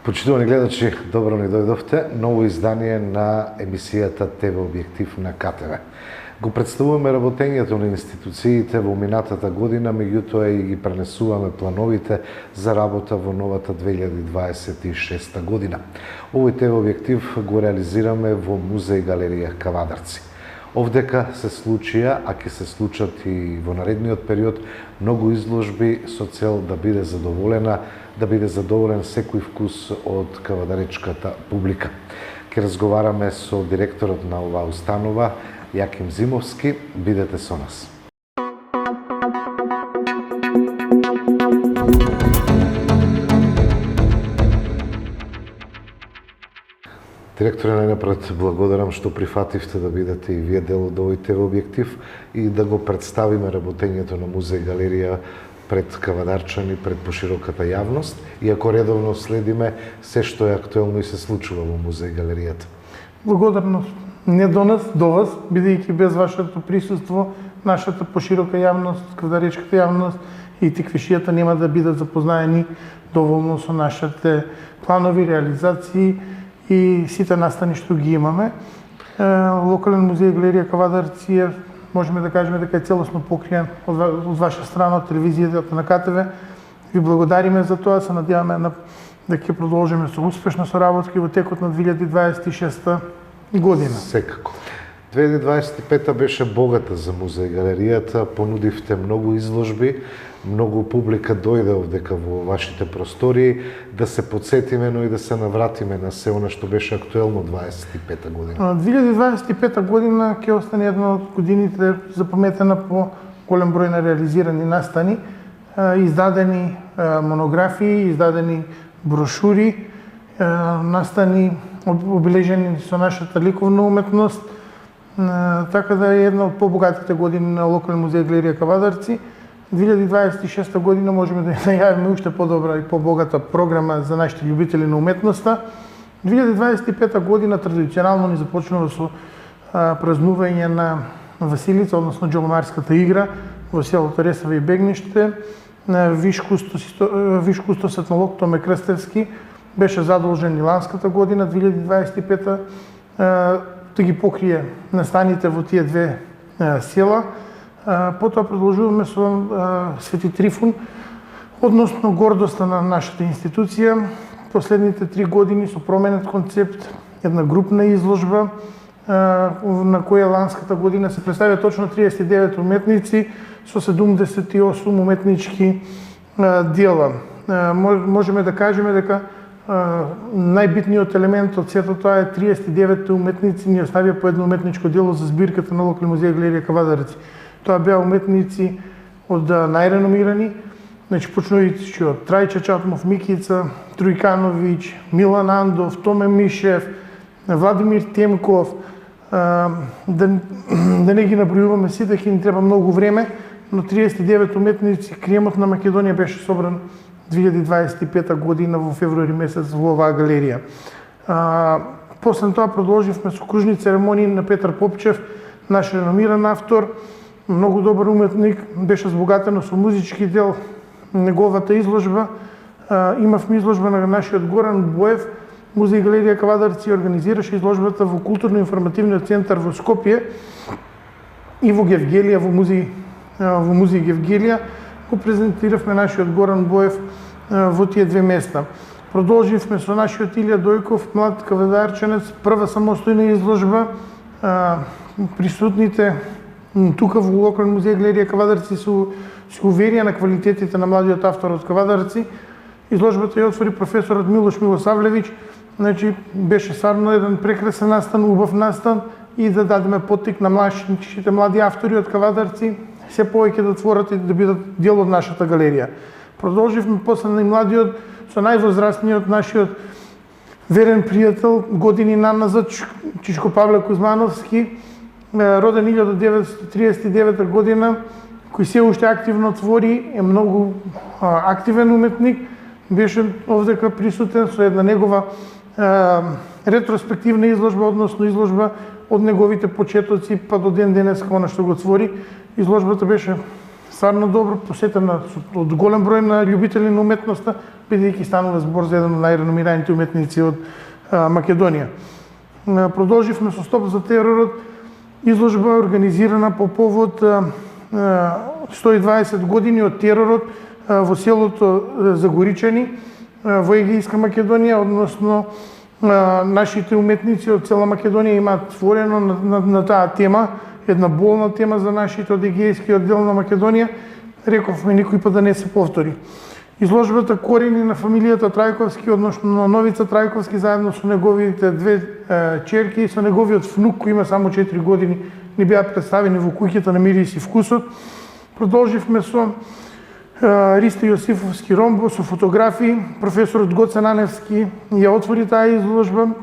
Почитувани гледачи, добро ни дојдовте. Ново издание на емисијата ТВ Објектив на КТВ. Го представуваме работењето на институциите во минатата година, меѓутоа и ги пренесуваме плановите за работа во новата 2026 година. Овој ТВ Објектив го реализираме во Музеј Галерија Кавадарци. Овдека се случија, а ќе се случат и во наредниот период, многу изложби со цел да биде задоволен секој вкус од кавадаречката публика. Ке разговараме со директорот на оваа установа, Јаким Зимовски. Бидете со нас. Директоре, најнапред благодарам што прифативте да бидете и вие дел од овој ТВ Објектив и да го представиме работењето на Музеј Галерија пред кавадарчани, пред пошироката јавност, иако редовно следиме се што е актуелно и се случува во Музеј Галеријата. Благодарност не до нас, до вас, бидејќи без вашето присуство, нашата поширока јавност, кавадаречката јавност и тиквишијата нема да бидат запознаени доволно со нашите планови, реализации и сите настани што ги имаме. Локален музеј Галерија Кавадарци е, можеме да кажеме дека е целосно покриен од ваша страна, од телевизијата на КТВ. Ви благодариме за тоа, се надеваме да ќе продолжиме со успешна соработка во текот на 2026 година. Секако. 2025 беше богата за Музеј Галеријата, понудивте многу изложби, многу публика дојде овдека во вашите простории, да се подсетиме, но и да се навратиме на се она што беше актуелно 25 година. 2025 година ќе остане една од годините запаметена по голем број на реализирани настани, издадени монографии, издадени брошури, настани обележени со нашата ликовна уметност, така да е една од побогатите години на локален музеј Галерија Кавадарци. 2026 година можеме да најавиме уште подобра и побогата програма за нашите љубители на уметноста. 2025 година традиционално ни започнува со празнување на Василица, односно џеломарската игра во селото Ресава и Бегниште. Виш-кустосот на Лок Томе Крстевски беше задолжен и ланската година, 2025 да ги покрие настаните во тие две села. Потоа продолжуваме со Свети Трифун, односно гордоста на нашата институција. Последните 3 години со променет концепт, една групна изложба, на која ланската година се представија точно 39 уметници со 78 уметнички дела. Можеме да кажеме дека најбитниот елемент од сето тоа е 39 уметници ни оставија по едно уметничко дело за збирката на локален музеј Галерија Кавадарци. Тоа беа уметници од најреномирани, значи почнувајќи од Трајче Чатмов, Микица Трујкановиќ, Милан Андов, Томе Мишев, Владимир Темков, да не ги набројуваме сите, ќе ни треба многу време, но 39 уметници, криемот на Македонија беше собран 2025 година во февруари месец во оваа галерија. После тоа продолживме со кружни церемонии на Петар Попчев, наш реномиран автор, многу добар уметник, беше збогатено со музички дел неговата изложба. Имавме изложба на нашиот Горан Боев. Музеј Галерија Кавадарци организираше изложбата во културно-информативниот центар во Скопје и во Гевгелија, во музеј Гевгелија. Го презентиравме нашиот Горан Боев во тие две места. Продолживме со нашиот Илија Дојков, млад кавадарчанец, прва самостојна изложба. Присутните тука во локален музеј Галерија Кавадарци се уверија на квалитетите на младиот автор од Кавадарци. Изложбата ја отвори професорот Милош Милосавлевиќ, значи беше стварно еден прекрасен настан, убав настан и да дадеме поттик на младшите млади автори од Кавадарци се повеќе да творат и да бидат дел од нашата галерија. Продолживме после на младиот со највозрастниот нашиот верен пријател години наназад Чичко Павле Кузмановски, роден 1939 година, кој се уште активно твори, е многу активен уметник, беше овдека присутен со една негова ретроспективна изложба, односно изложба од неговите почетоци па до ден денеска она што го твори. Изложбата беше стварно добро, посетена од голем број на љубители на уметноста, бидејќи станува збор за еден од најреномираните уметници од Македонија. Продолживме со Стоп за теророт, изложба организирана по повод 120 години од теророт во селото Загоричани во Егејска Македонија, односно нашите уметници од цела Македонија имаат творено на таа тема, една болна тема за нашите од Егејскиот дел на Македонија. Рековме никој пат да не се повтори. Изложбата Корени на фамилијата Трајковски, односно Новица Трајковски, заедно со неговите две черки и со неговиот внук, кој има само 4 години, ни беа представени во куќата на Мирис и вкусот. Продолживме со Ристо Јосифовски ромбо со фотографии. Професорот Гоце Наневски ја отвори таа изложба,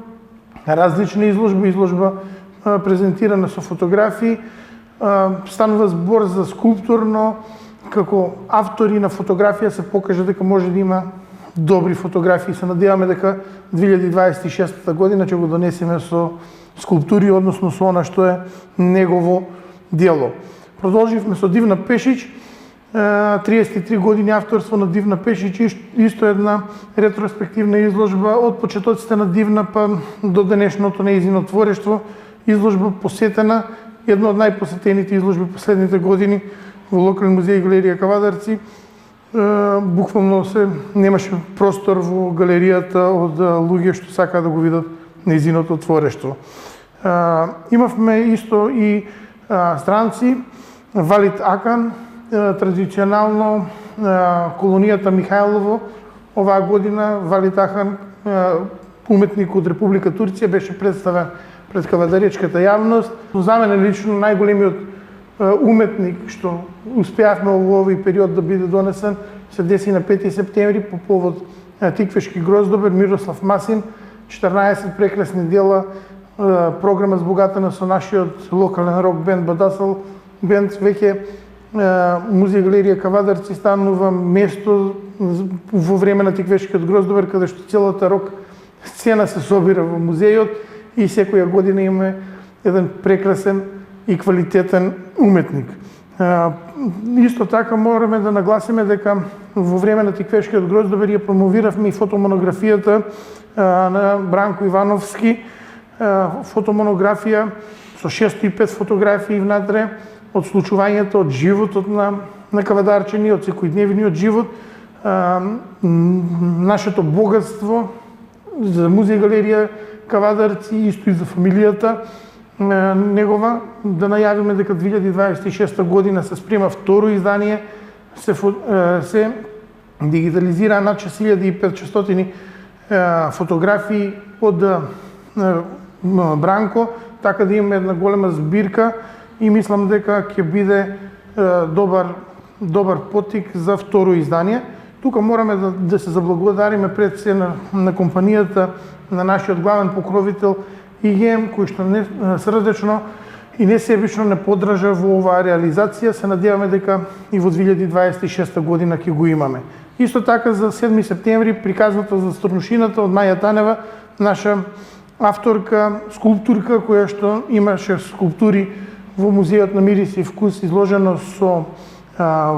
различна изложба презентирана со фотографии. Станува збор за скулптур, но како автори на фотографија се покажа дека може да има добри фотографии. Се надеваме дека 2026 година ќе го донесеме со скулптури, односно со она што е негово дело. Продолживме со Дивна Пешич, 33 години авторство на Дивна Пешич, исто една ретроспективна изложба од почетоците на Дивна па до денешното нејзино творештво. Изложба посетена, една од најпосетените изложби последните години во локален музеј и галерија Кавадарци. Буквално немаше простор во галеријата од луѓе што сакаат да го видат нејзиното творештво. Имавме исто и странци, Валит Акан, традиционално колонијата Михајлово. Оваа година Валит Акан, уметник од Република Турција, беше представен пред кавадаречката јавност. За мене лично најголемиот уметник што успеавме во овој период да биде донесен се деси на 5 септември по повод Тиквешки гроздобер, Мирослав Масин, 14 прекрасни дела, програма збогатена со нашиот локален рок бенд Бадасал бенд. Веќе музеј галерија Кавадарци станува место во време на Тиквешкиот гроздобер, каде што целата рок сцена се собира во музејот и секоја година имаме еден прекрасен и квалитетен уметник. Исто така мораме да нагласиме дека во време на Тиквешкиот гроздобер ја промовиравме и фотомонографијата на Бранко Ивановски, фотомонографија со 605 фотографии внатре од случувањето, од животот на кавадарчани, од секојдневниот живот, нашето богатство за музеј галерија Кавадарци, исто и за фамилијата негова. Да најавиме дека 2026 година се спрема второ издание, се дигитализира над 6500 фотографии од Бранко, така да имаме една голема збирка и мислам дека ќе биде добар поттик за второ издание. Тука мораме да се заблагодариме пред се на компанијата на нашиот главен покровител ИГМ, кој што срдечно и несебично не поддржа во оваа реализација. Се надеваме дека и во 2026 година ќе го имаме. Исто така за 7 септември приказната за Стрнушината од Маја Танева, наша авторка, скулптурка, која што имаше скулптури во музејот на Мирис и вкус изложено со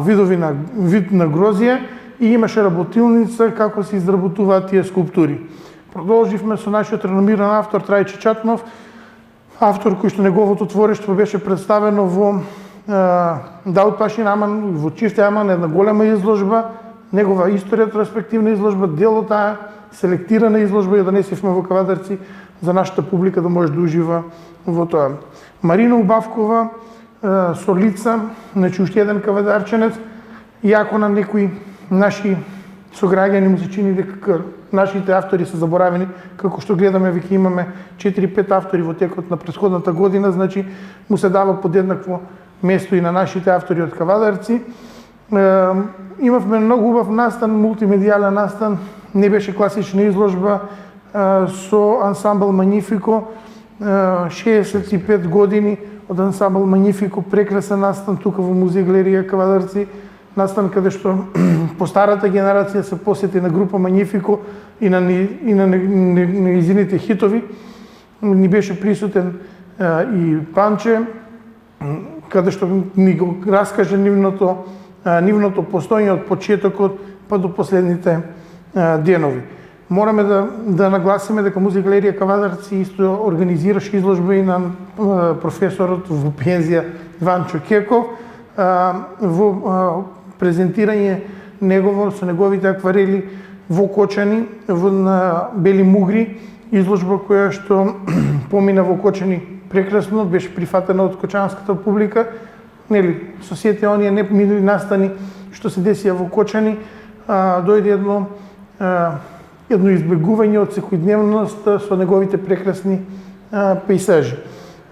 вид на грозје и имаше работилница како се изработуваат тие скулптури. Продолживме со нашиот реномиран автор Трајче Чатнов, автор кој што неговото творештво беше представено во Даут Пашин Аман, во Чифте Аман, една голема изложба, негова историја, ретроспективна изложба, дел од таа селектирана изложба ја донесивме во Кавадарци за нашата публика да може да ужива во тоа. Марина Убавкова со лица, значи уште еден кавадарченец, иако на некои наши сограѓани му се чини дека нашите автори се заборавени, како што гледаме веќе имаме 4-5 автори во текот на претходната година, значи му се дава подеднакво место и на нашите автори од Кавадарци. Имавме многу убав настан, мултимедијален настан, не беше класична изложба со ансамбл Манифико, 65 години од ансамбл Манифико, прекрасен настан тука во музеј галерија Кавадарци, настан каде што по старата генерација се посети на група Манифико и на нејзините хитови. Ни беше присутен и Панче, каде што ни го раскаже нивното нивното постоење од почетокот па до последните денови. Мораме да нагласиме дека Музеј галерија Кавадарци исто организираше изложба и на професорот во пензија Ванчо Кеков во презентирање негово со неговите акварели во Кочани, на Бели Мугри, изложба која што помина во Кочани прекрасно, беше прифатена од кочанската публика. Нели, со сите оние немили настани што се десија во Кочани, дојде едно избегување од секојдневност со неговите прекрасни пејзажи.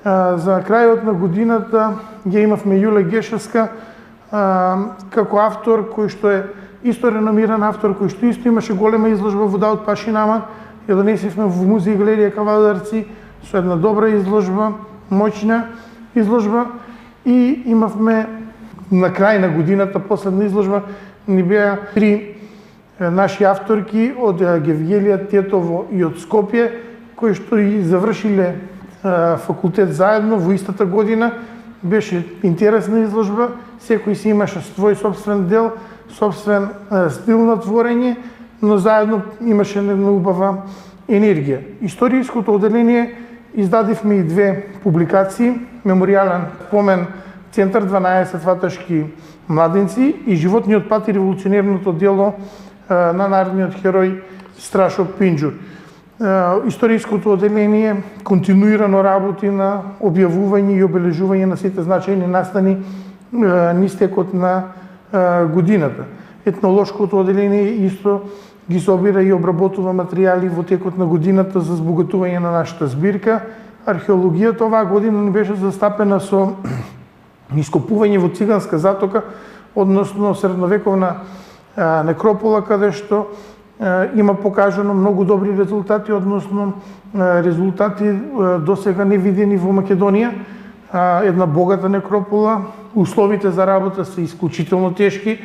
За крајот на годината ја имавме Јуле Гешевска како автор кој што е исто реномиран автор, кој што исто имаше голема изложба во Даут Пашинаман. Ја донесивме во Музеј галерија Кавадарци со една добра изложба, моćна изложба, и имавме на крај на годината последна изложба ни беа 3 наши авторки од Гевгелија Тетово и од Скопје, кои што и завршиле факултет заедно во истата година. Беше интересна изложба, секој си имаше свој собствен дел, собствен стил на творење, но заедно имаше една убава енергија. Историјското одделение издадивме и 2 публикации: Меморијален помен Центар 12 ваташки младенци и Животниот пат и револуционерното дело на народниот херој Страшо Пинџур. Историјското одделение континуирано работи на објавување и обележување на сите значајни настани низ текот на годината. Етнолошкото одделение исто ги собира и обработува материјали во текот на годината за збогатување на нашата збирка. Археологијата оваа година ни беше застапена со ископување во Циганска затока, односно средновековна некропола, каде што има покажано многу добри резултати, односно резултати досега невидени во Македонија. Една богата некропола, условите за работа се исклучително тешки.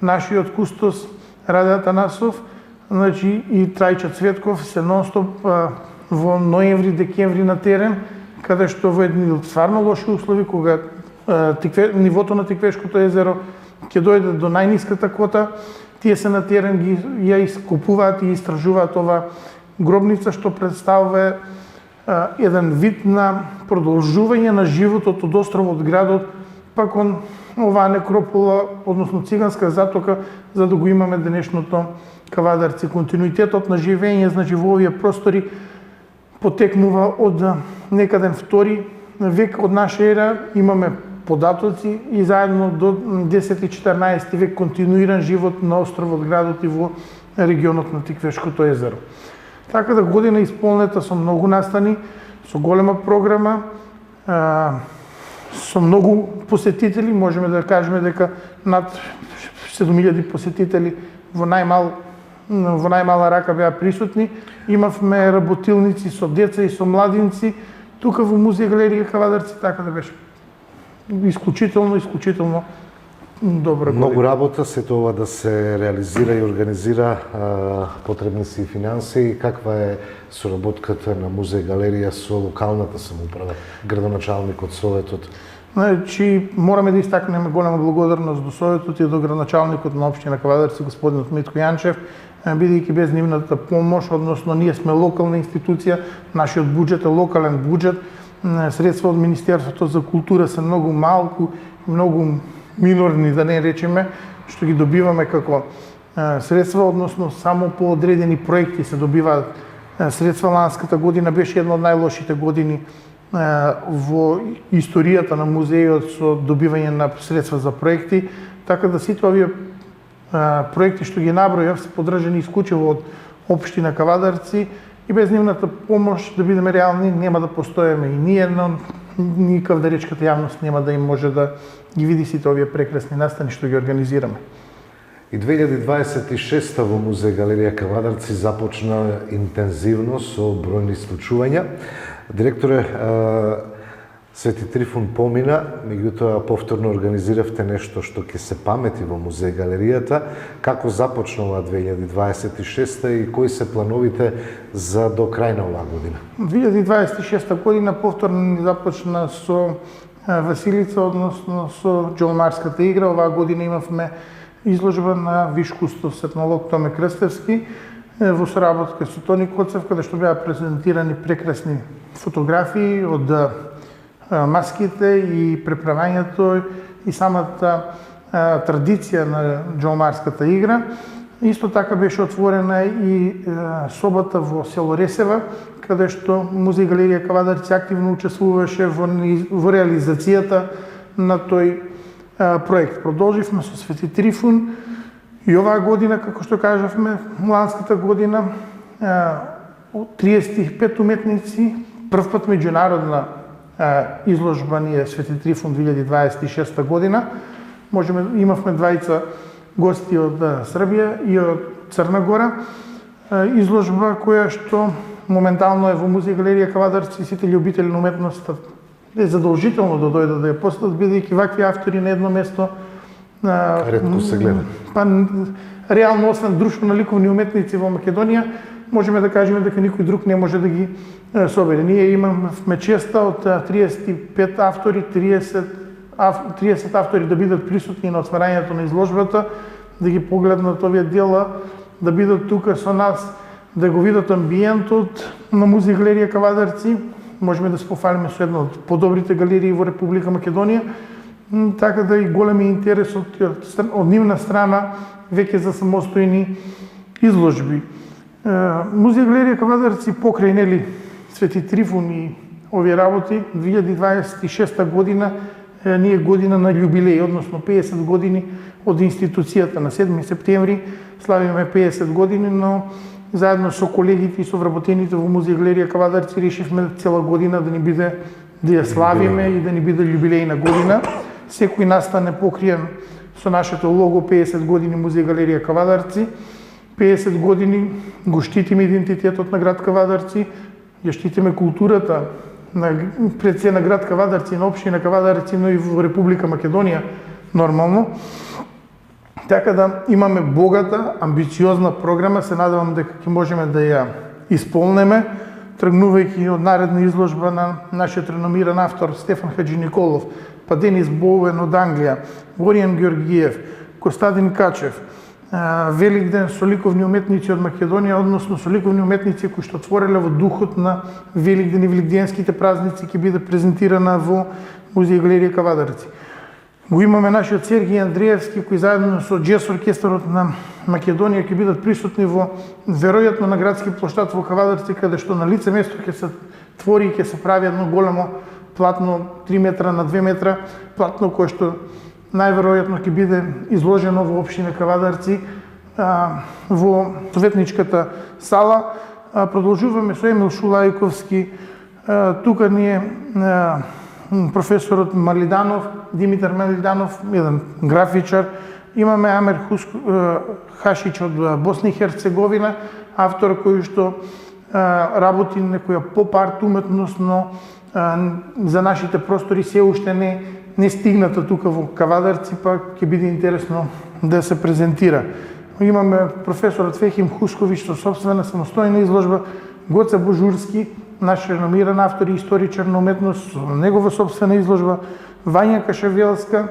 Нашиот кустос Раде Атанасов, значи и Трајча Цветков се нонстоп во ноември, декември на терен, каде што во едни стварно лоши услови, кога нивото на Тиквешкото езеро ќе дојде до најниската кота, тие се на терен ја ископуваат и истражуваат ова гробница, што представува еден вид на продолжување на животот од островот градот, па кон оваа некропола, односно Циганска затока, за да го имаме денешното Кавадарци. Континуитетот на живење, значи во овие простори, потекнува од некаден 2 век од наша ера. Имаме податоци и заедно до 10 и 14 век континуиран живот на островот градот и во регионот на Тиквешкото езеро. Така да година исполнета со многу настани, со голема програма, со многу посетители. Можеме да кажеме дека над 7000 посетители во најмала рака беа присутни. Имавме работилници со деца и со младинци тука во Музеј галерија Кавадарци, така да беше исклучително добра година. Многу работа се тоа да се реализира и организира, потребни се и финанси. Каква е соработката на Музеј галерија со локалната самоуправа, градоначалникот, советот? Значи, мораме да истакнеме голема благодарност до советот и до градоначалникот на општина Кавадарци, господинот Митко Јанчев, бидејќи без нивната помош, односно ние сме локална институција, нашиот буџет е локален буџет, средства од Министерството за култура се многу малку, многу минорни, да не речеме, што ги добиваме како средства, односно само по одредени проекти се добиваат средства. Ланската година беше една од најлошите години во историјата на музејот со добивање на средства за проекти, така да сите овие проекти што ги набројав се поддржани исклучиво од општина Кавадарци и без нивната помош, да бидеме реални, нема да постоеме и ние, но никав да речката јавност нема да им може да ги види сите овие прекрасни настани што ги организираме. И 2026 во Музеј галерија Кавадарци започна интензивно со бројни случувања. Директоре, Свети Трифун помина, меѓутоа повторно организиравте нешто што ќе се памети во Музеј галеријата. Како започнува 2026 и кои се плановите за до крај на оваа година? 2026 година повторно ни започна со Василица, односно со џолмарската игра. Оваа година имавме изложба на виш кустос етнолог Томе Крстевски во соработка со Тони Коцев, каде што беа презентирани прекрасни фотографии од маските и преправањето и самата традиција на џолмарската игра. Исто така беше отворена и собата во село Ресева, каде што Музеј галерија Кавадарци активно учествуваше во реализацијата на тој проект. Продолживме со Свети Трифун и оваа година, како што кажавме, ланската година, 35 уметници, првпат меѓународна изложба ни е Свети Трифун 2026 година. Имавме двајца гости од Србија и од Црна Гора. Изложба која што моментално е во Музеј галерија Кавадарци, сите љубители на уметноста е задолжително да дојдат да ја посетат, бидејќи вакви автори на едно место ретко се гледа. Па реално освен друштво на ликовни уметници во Македонија, можеме да кажеме дека никој друг не може да ги собере. Ние имаме честа од 35 автори, 30 автори да бидат присутни на отварањето на изложбата, да ги погледнат овие дела, да бидат тука со нас, да го видат амбиентот на Музеј галерија Кавадарци. Можеме да се пофалиме со една од подобрите галерии во Република Македонија, така да и голем интерес од нивна страна веќе за самостојни изложби. Музеј галерија Кавадарци покрај нели Свети Трифун и овие работи, 2026 година ние година на љубилеј, односно 50 години од институцијата. На 7 септември славиме 50 години, но заедно со колегите и со вработените во Музеј галерија Кавадарци решивме цела година да ни биде да ја славиме и да ни биде љубилејна година. Секој настане покриен со нашето лого 50 години Музеј галерија Кавадарци. 50 години го штитиме идентитетот на град Кавадарци, ја штитиме културата пред се на град Кавадарци, на општина Кавадарци, но и во Република Македонија нормално. Така да имаме богата, амбициозна програма, се надевам дека ќе можеме да ја исполнеме, тргнувајќи од наредна изложба на нашиот реномиран автор Стефан Хаџиниколов, па Денис Боуен од Англија, Горијан Георгиев, Костадин Качев, Великден со ликовни уметници од Македонија, односно со ликовни уметници кои што отвореле во духот на Великден и великденските празници, ќе биде презентирана во Музеј галерија Кавадарци. Го имаме нашиот Сергиј Андреевски, кој заедно со джез оркестарот на Македонија ќе бидат присутни во веројатно на градски плоштад во Кавадарци, каде што на лице место ќе се твори и ќе се прави едно големо платно 3 метра на 2 метра, платно кое што најверојатно ќе биде изложено во општина Кавадарци во советничката сала. Продолжуваме со Емил Шулајковски, тука ни е професорот Малиданов, Димитар Малиданов, еден графичар. Имаме Амер Хашич од Босна и Херцеговина, автор кој што работи некоја поп-арт уметност, но за нашите простори се уште не стигната тука во Кавадарци, па ќе биде интересно да се презентира. Имаме професорот Фехим Хусковиќ со собствена самостојна изложба, Гоце Божурски, наш реномиран автор и историчар на уметност, со негова собствена изложба, Вања Кашавелска,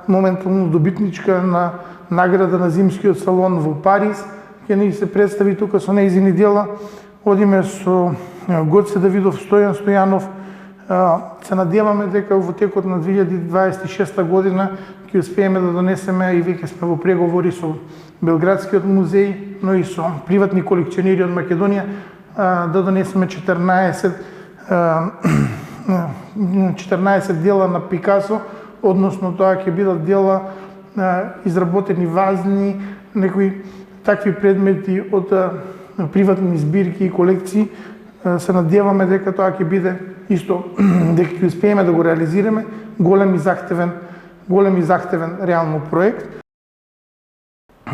моментално добитничка на награда на Зимскиот салон во Париз, ќе ни се представи тука со нејзини дела. Одиме со Гоце Давидов, Стојан Стојанов. Се надеваме дека во текот на 2026 година ќе успееме да донесеме, и веќе сме во преговори со Белградскиот музеј, но и со приватни колекционери од Македонија, да донесеме 14 дела на Пикасо, односно тоа ќе бидат дела изработени вазни, некои такви предмети од приватни збирки и колекции. Се надеваме дека тоа ќе биде исто, дека ќе успееме да го реализираме, голем и захтевен реално проект.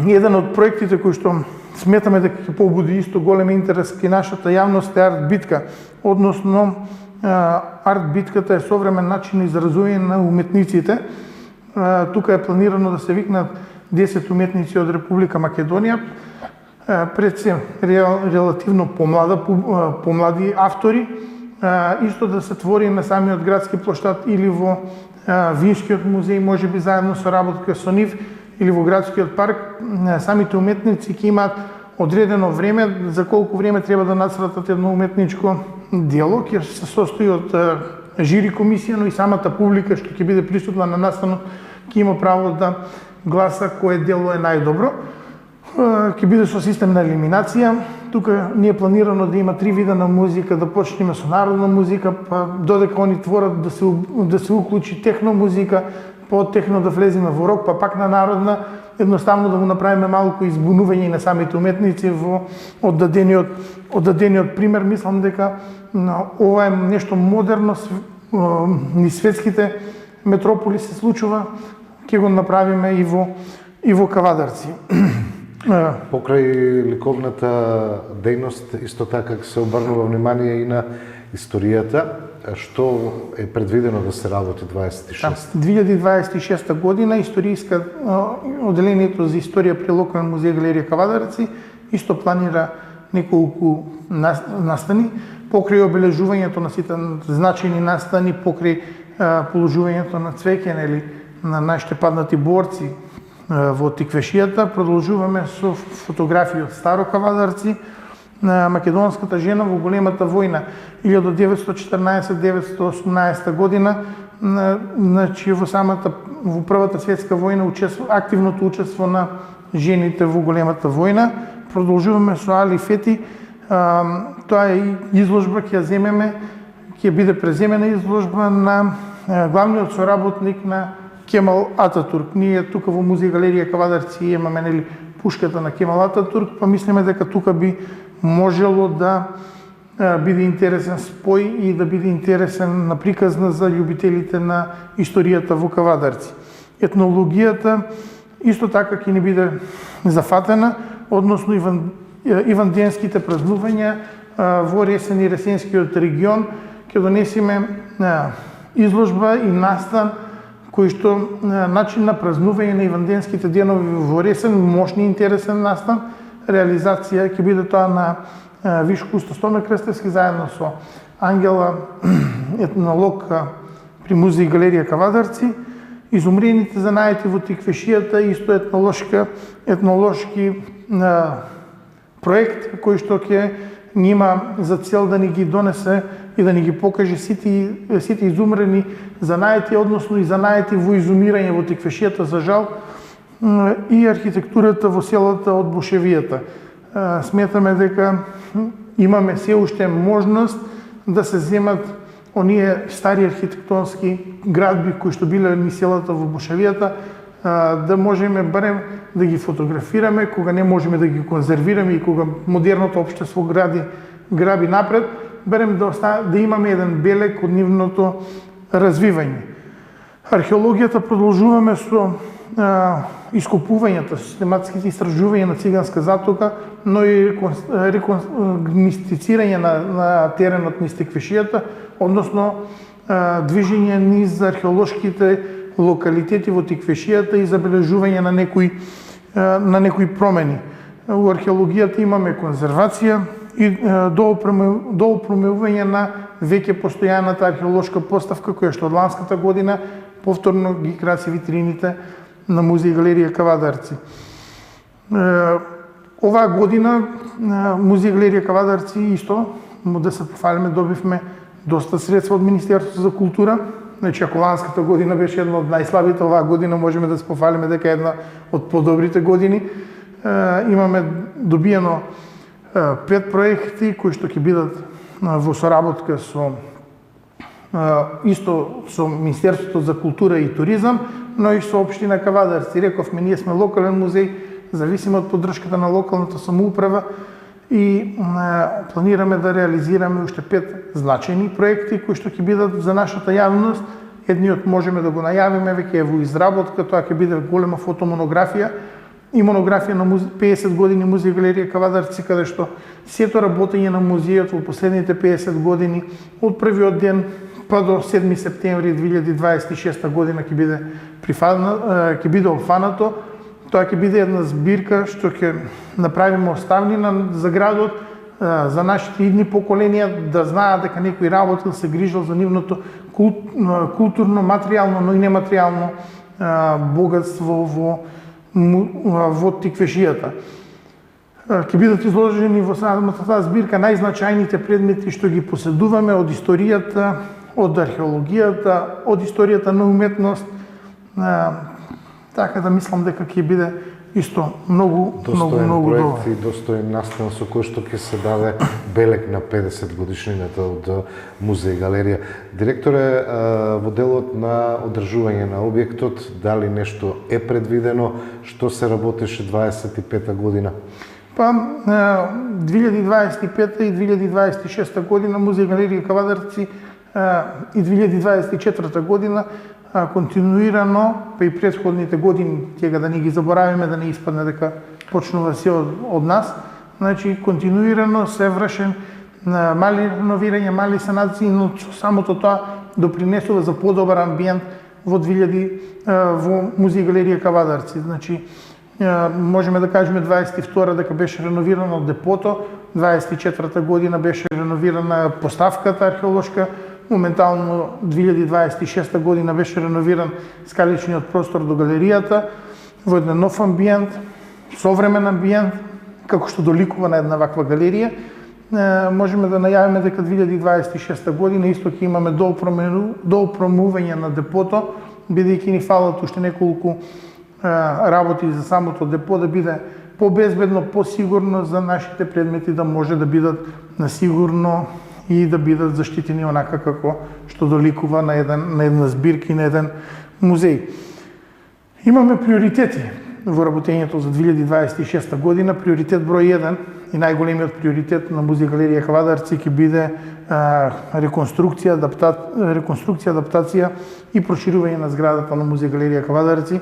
Еден од проектите кои што сметаме дека ќе побуди исто голем интерес кај нашата јавност е арт битка, односно арт битката е современ начин за изразување на уметниците. Тука е планирано да се викнат 10 уметници од Република Македонија, пред се релативно помлади автори, исто да се твори на самиот градски плоштад или во Винскиот музеј, можеби заедно со работка со нив, или во градскиот парк. Самите уметници ќе имаат одредено време за колку време треба да нацртат едно уметничко дело, ќе се состои од жири комисија, но и самата публика што ќе биде присутна на настанот ќе има право да гласа кое дело е најдобро. Ќе биде со систем на елиминација. Тука ни е планирано да има 3 вида на музика, да почнеме со народна музика, па додека они творат да се уклучи техно музика, по техно да влеземе во рок, па пак на народна, едноставно да го направиме малку избунување на самите уметници во оддадениот пример. Мислам дека ова е нешто модерно, ни светските метрополи се случува, ќе го направиме и во Кавадарци. Покрај ликовната дејност, исто така се обрнува внимание и на историјата, што е предвидено да се работи 26. 2026 година историјска одделението за историја при Локален музеј галерија Кавадарци исто планира неколку настани покрај обележувањето на сите значајни настани, покрај положувањето на цвеќе нели на нашите паднати борци во Тиквешијата. Продолжуваме со фотографии од Старо Кавадарци, на македонската жена во големата војна 1914-1918 година, значи во првата светска војна активното учество на жените во големата војна. Продолжуваме со Али Фети, тоа е изложба ќе биде преземена изложба на главниот соработник на Кемал Ататурк. Ние тука во музеј галерија Кавадарци имаме нели пушката на Кемал Ататурк, па мислиме дека тука би можело да биде интересен спој и да биде интересен на приказна за љубителите на историјата во Кавадарци. Етнологијата исто така ќе ни биде зафатена, односно иванденските празнувања во Ресен и Ресенскиот регион. Ќе донесеме изложба и настан кој што начин на празнување на иванденските денови во Ресен, мощни интересен настан. Реализација ќе биде тоа на Вишко Стоме Крстевски заедно со Ангела, етнолог при музеј галерија Кавадарци. Изумрените занаети во Тиквешијата, исто етнолошки проект кој што ќе има за цел да ни ги донесе и да ни ги покаже сите изумрени занаети, односно и занаети во изумирање во Тиквешијата, за жал, и архитектурата во селата од Бушевијата. Сметаме дека имаме се уште можност да се земат оние стари архитектонски градби кои што биле низ селата во Бушевијата, да можеме барем да ги фотографираме, кога не можеме да ги конзервираме и кога модерното општество граби напред, барем да имаме еден белег од нивното развивање. Археологијата продолжуваме со ископувањата, систематските истражувања на циганска затока, но и рекогнистицирање на теренот низ Тиквешијата, односно движење низ археолошките локалитети во Тиквешијата и забележување на некои промени. Во археологијата имаме конзервација и доопремување на веќе постојаната археолошка поставка која што од ланската година повторно ги краси витрините на музеј галерија Кавадарци. Оваа година музеј галерија Кавадарци исто, да се пофалиме, добивме доста средства од Министерството за култура. Значи, ако ланската година беше една од најслабите, оваа година можеме да се пофалиме дека е една од подобрите години. Имаме добиено 5 проекти кои што ќе бидат во соработка со Министерството за култура и туризам, но и со општина Кавадарци. Рековме, ние сме локален музеј, зависиме од поддршката на локалната самоуправа и планираме да реализираме уште 5 значајни проекти кои што ќе бидат за нашата јавност. Едниот можеме да го најавиме, веќе е во изработка, тоа ќе биде голема фотомонографија и монографија на 50 години музеј галерија Кавадарци, каде што сето работење на музејот во последните 50 години, од првиот ден па до 7 септември 2026 година ќе биде опфанато. Тоа ќе биде една збирка што ќе направиме оставнина за градот, за нашите идни поколенија да знаат дека некој работил, се грижил за нивното културно, материјално, но и нематеријално богатство во тиквежијата. Ќе бидат изложени во самата таа збирка најзначајните предмети што ги поседуваме од историјата, од археологијата, од историјата на уметност, така да мислам дека ќе биде исто многу проект добро. и достоен настан со кој што ќе се даде белег на 50 годишнината од музеј галерија. Директоре, во делот на одржување на објектот, дали нешто е предвидено, што се работеше 25-та година? Па 2025 и 2026 година музеј галерија Кавадарци и 2024 година континуирано, па и претходните години, тега да не ги заборавиме, да не испадне дека почнува се од нас, значи континуирано се вршен мали реновирање, мали санации, но самото тоа допринесува за подобар амбиент во музеј галерија Кавадарци. Значи можеме да кажеме 22 дека беше реновирано депото, 24 година беше реновирана поставката археолошка, моментално 2026 година беше реновиран скаличниот простор до галеријата во еден нов амбиент, современ амбиент, како што доликува на една ваква галерија. Можеме да најавиме дека 2026 година исто ќе имаме доопромување на депото, бидејќи ни фалат уште неколку работи за самото депо да биде побезбедно, посигурно за нашите предмети да може да бидат на сигурно и да бидат заштитени онака како што доликува на една збирка и на еден музеј. Имаме приоритети во работењето за 2026 година. Приоритет број 1 и најголемиот приоритет на музеј галерија Кавадарци ќе биде реконструкција, адаптација и проширување на зградата на музеј галерија Кавадарци,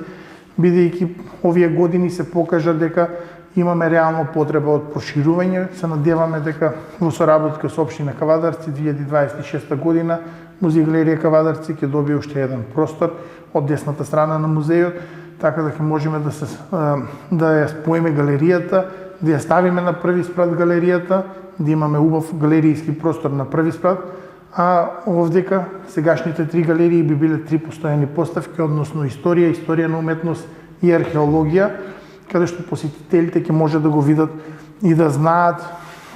бидејќи овие години се покажа дека имаме реално потреба од проширување. Се надеваме дека во соработка со општина Кавадарци 2026 година музеј галерија Кавадарци ќе добие уште еден простор од десната страна на музејот, така да ќе можеме да ја споиме галеријата, да ја ставиме на први спрат галеријата, да имаме убав галеријски простор на први спрат, а овдека сегашните 3 галерии би биле 3 постојани поставки, односно историја на уметност и археологија, каде што посетителите ќе може да го видат и да знаат,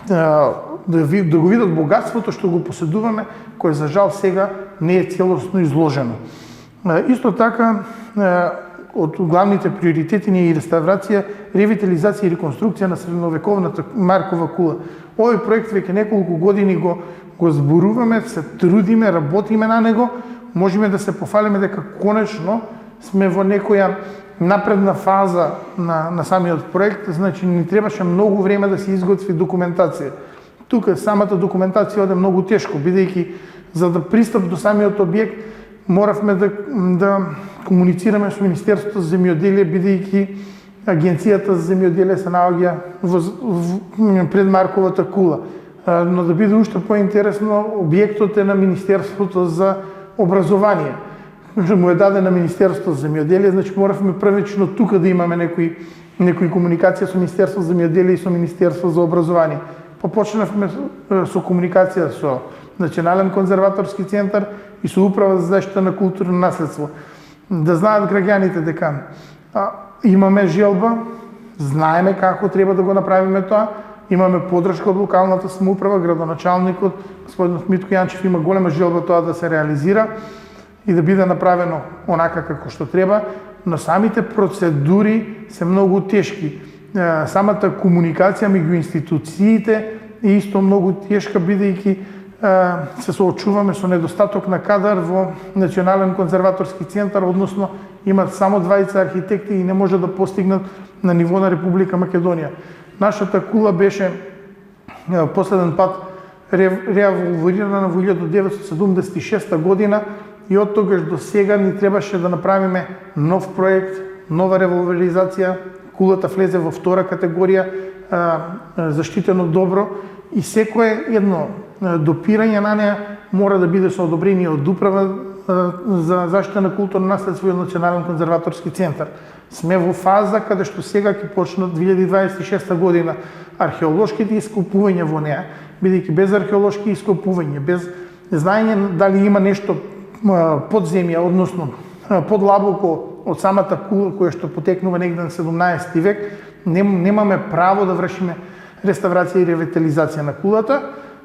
да го видат богатството што го поседуваме, кое за жал сега не е целосно изложено. Исто така, од главните приоритети ни е и реставрација, ревитализација и реконструкција на средновековната Маркова кула. Овој проект веќе неколку години го зборуваме, се трудиме, работиме на него, можеме да се пофалиме дека конечно сме во некоја напредна фаза на самиот проект, значи ни требаше многу време да се изготви документација. Тука самата документација оде многу тешко, бидејќи за да пристап до самиот објект моравме да комуницираме со Министерството за земјоделие, бидејќи Агенцијата за земјоделие се наоѓа пред Марковата кула. Но да биде уште поинтересно, објектот е на Министерството за образование. Му е даден на Министерството за земјоделие, значи моравме првично тука да имаме некои комуникација со Министерството за земјоделие и со Министерството за образование. Почнавме со комуникација со Национален конзерваторски центар и со Управа за заштита на културно наследство. Да знаат граѓаните дека имаме желба, знаеме како треба да го направиме тоа, имаме поддршка од локалната самоуправа, градоначалникот, господин Митко Јанчев има голема желба тоа да се реализира и да биде направено онака како што треба, но самите процедури се многу тешки. Самата комуникација меѓу институциите е исто многу тешка, бидејќи се соочуваме со недостаток на кадар во Национален конзерваторски центар, односно имат само 20 архитекти и не може да постигнат на ниво на Република Македонија. Нашата кула беше последен пат реаволвирана во 1976 година и од тогаш до сега ни требаше да направиме нов проект, нова револверизација. Кулата влезе во втора категорија, заштитено добро, и секое едно допирање на неа мора да биде со одобрение од управа за заштита на културно наследство и Национален конзерваторски центар. Сме во фаза каде што сега ќе почнат 2026 година археолошките ископувања во неа, бидејќи без археолошки ископувања, без знаење дали има нешто под земја, односно подлабоко од самата кула која што потекнува негде на 17 век, немаме право да вршиме реставрација и ревитализација на кулата.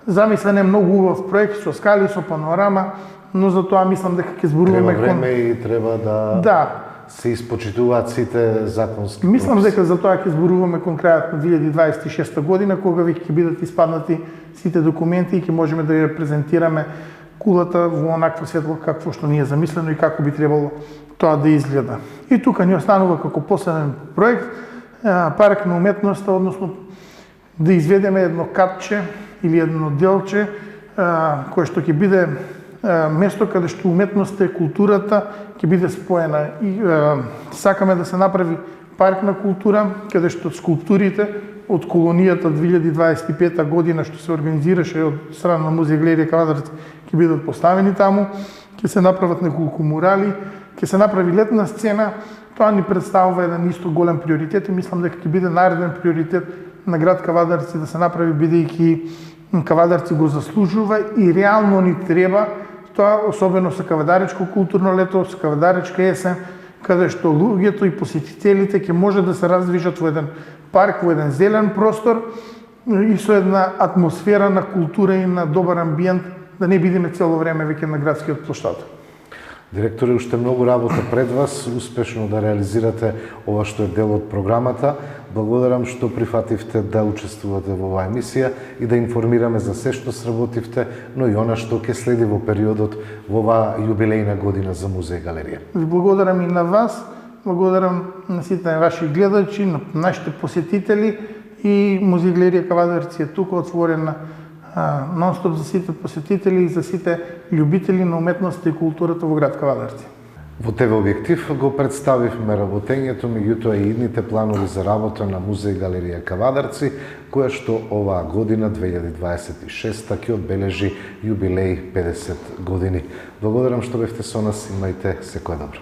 Замислен е многу убав проект со скали, со панорама, но за тоа мислам дека ќе зборуваме Треба време и треба да се испочитуваат сите законски. Мислам дека за тоа ќе зборуваме кон крајот на 2026 година, кога веќе ќе бидат испаднати сите документи и ќе можеме да ја презентираме кулата во онакво светло какво што ни е замислено и како би требало тоа да изгледа. И тука ни останува како последен проект парк на уметноста, односно да изведеме едно катче или едно делче кое што ќе биде место каде што уметноста и културата ќе биде споена и сакаме да се направи парк на култура каде што скулптурите од колонијата 2025 година што се организираше од страна на Музеј галерија Кавадарци ќе бидат поставени таму, ќе се направат неколку мурали, ќе се направи летна сцена. Тоа ни представува еден исто голем приоритет и мислам дека ќе биде нареден приоритет на град Кавадарци да се направи, бидејќи Кавадарци го заслужува и реално ни треба тоа, особено со Кавадаречко културно лето, со Кавадаречка есен, каде што луѓето и посетителите ќе може да се раздвижат во еден парк, во еден зелен простор и со една атмосфера на култура и на добар амбиент, да не бидеме цело време веќе на градскиот плоштад. Директоре, уште многу работа пред вас, успешно да реализирате ова што е дел од програмата. Благодарам што прифативте да учествувате во оваа емисија и да информираме за се што сработивте, но и она што ќе следи во периодот во оваа јубилејна година за Музеј галерија. Ви благодарам и на вас, благодарам на сите ваши гледачи, на нашите посетители и Музеј галерија Кавадарци е тука отворена нон-стоп за сите посетители и за сите љубители на уметноста и културата во град Кавадарци. Во ТВ Објектив го представивме работењето, меѓутоа и идните планови за работа на Музеј галерија Кавадарци, која што оваа година, 2026, ќе одбележи јубилеј 50 години. Благодарам што бевте со нас, имајте секое добро.